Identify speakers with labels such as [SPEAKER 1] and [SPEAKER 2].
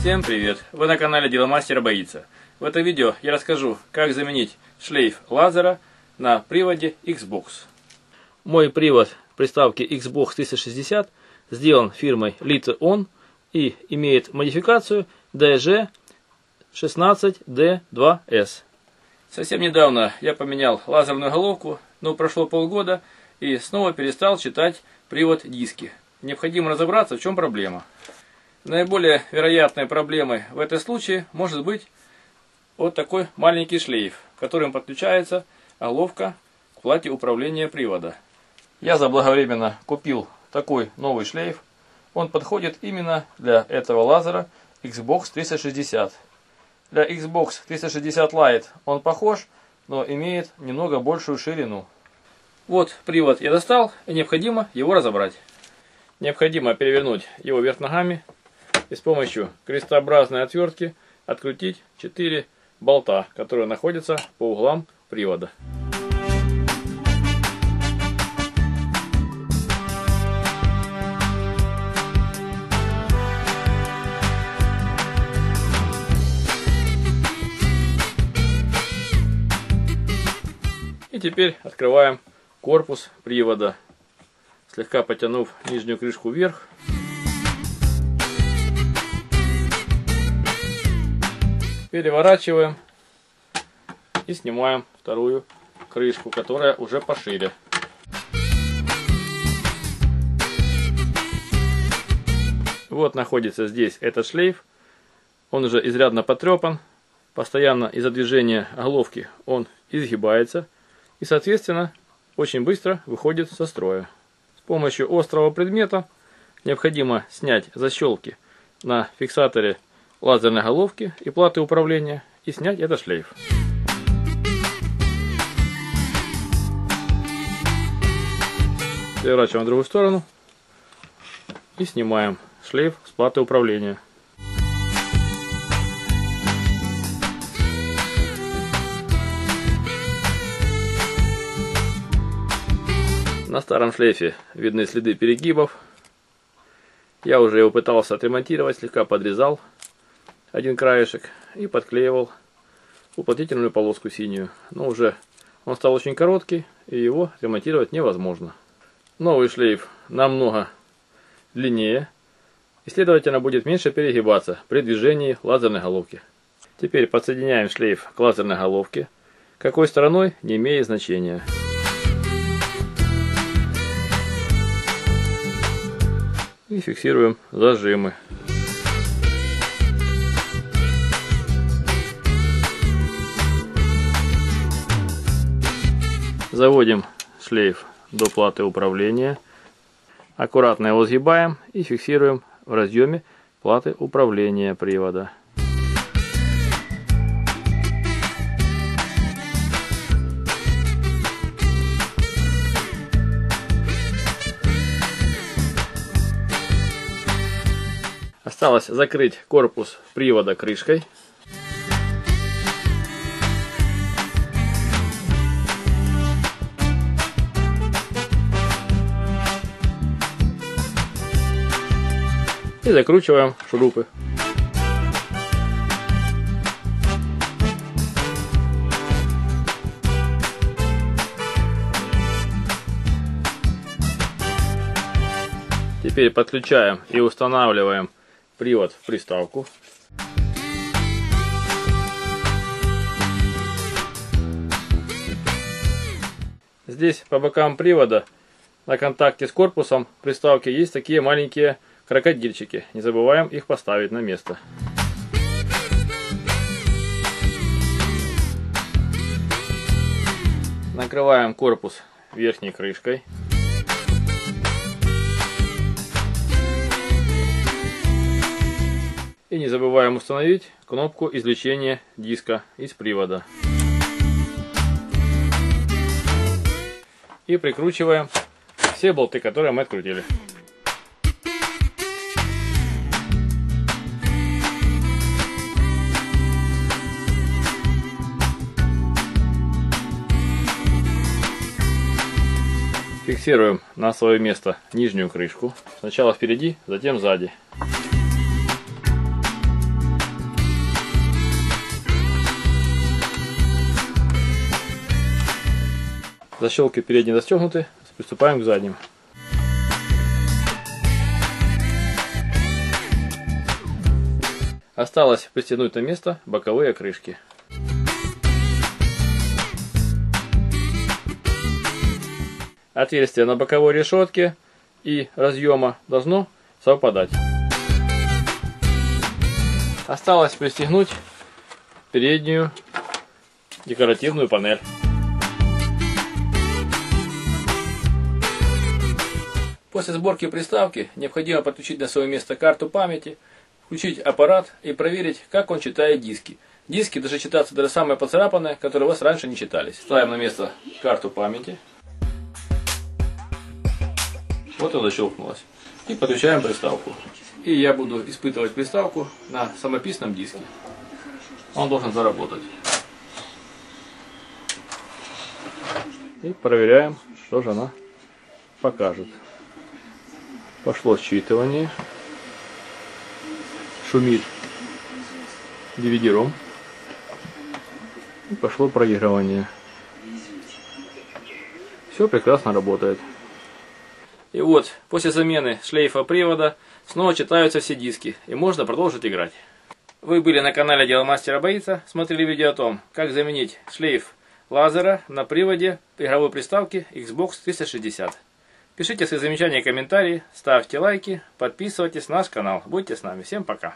[SPEAKER 1] Всем привет! Вы на канале Деломастер Боится. В этом видео я расскажу, как заменить шлейф лазера на приводе Xbox. Мой привод приставки Xbox 360 сделан фирмой Lite-On и имеет модификацию DG16D2S. Совсем недавно я поменял лазерную головку, но прошло полгода и снова перестал читать привод диски. Необходимо разобраться, в чем проблема. Наиболее вероятной проблемой в этом случае может быть вот такой маленький шлейф, которым подключается головка к плате управления привода. Я заблаговременно купил такой новый шлейф. Он подходит именно для этого лазера Xbox 360. Для Xbox 360 Lite он похож, но имеет немного большую ширину. Вот привод я достал, и необходимо его разобрать. Необходимо перевернуть его вверх ногами и с помощью крестообразной отвертки открутить 4 болта, которые находятся по углам привода. И теперь открываем корпус привода, слегка потянув нижнюю крышку вверх. Переворачиваем и снимаем вторую крышку, которая уже пошире. Вот находится здесь этот шлейф. Он уже изрядно потрепан. Постоянно из-за движения головки он изгибается. И, соответственно, очень быстро выходит со строя. С помощью острого предмета необходимо снять защелки на фиксаторе лазерной головки и платы управления и снять этот шлейф. Переворачиваем в другую сторону и снимаем шлейф с платы управления. На старом шлейфе видны следы перегибов. Я уже его пытался отремонтировать, слегка подрезал один краешек и подклеивал уплотнительную полоску синюю. Но уже он стал очень короткий, и его ремонтировать невозможно. Новый шлейф намного длиннее и, следовательно, будет меньше перегибаться при движении лазерной головки. Теперь подсоединяем шлейф к лазерной головке. Какой стороной не имеет значения. И фиксируем зажимы. Заводим шлейф до платы управления. Аккуратно его сгибаем и фиксируем в разъеме платы управления привода. Осталось закрыть корпус привода крышкой. И закручиваем шурупы. Теперь подключаем и устанавливаем привод в приставку. Здесь по бокам привода на контакте с корпусом приставки есть такие маленькие крокодильчики. Не забываем их поставить на место. Накрываем корпус верхней крышкой. И не забываем установить кнопку извлечения диска из привода. И прикручиваем все болты, которые мы открутили. Фиксируем на свое место нижнюю крышку. Сначала впереди, затем сзади. Защелки передние застегнуты, приступаем к задним. Осталось пристегнуть на место боковые крышки. Отверстие на боковой решетке и разъема должно совпадать. Осталось пристегнуть переднюю декоративную панель. После сборки приставки необходимо подключить на свое место карту памяти, включить аппарат и проверить, как он читает диски. Диски должны читаться даже самые поцарапанные, которые у вас раньше не читались. Ставим на место карту памяти. Вот она защелкнулась. И подключаем приставку. И я буду испытывать приставку на самописном диске. Он должен заработать. И проверяем, что же она покажет. Пошло считывание. Шумит DVD-ROM. И пошло проигрывание. Все прекрасно работает. И вот, после замены шлейфа привода, снова читаются все диски, и можно продолжить играть. Вы были на канале Дело Мастера Боится, смотрели видео о том, как заменить шлейф лазера на приводе игровой приставки Xbox 360. Пишите свои замечания и комментарии, ставьте лайки, подписывайтесь на наш канал. Будьте с нами. Всем пока.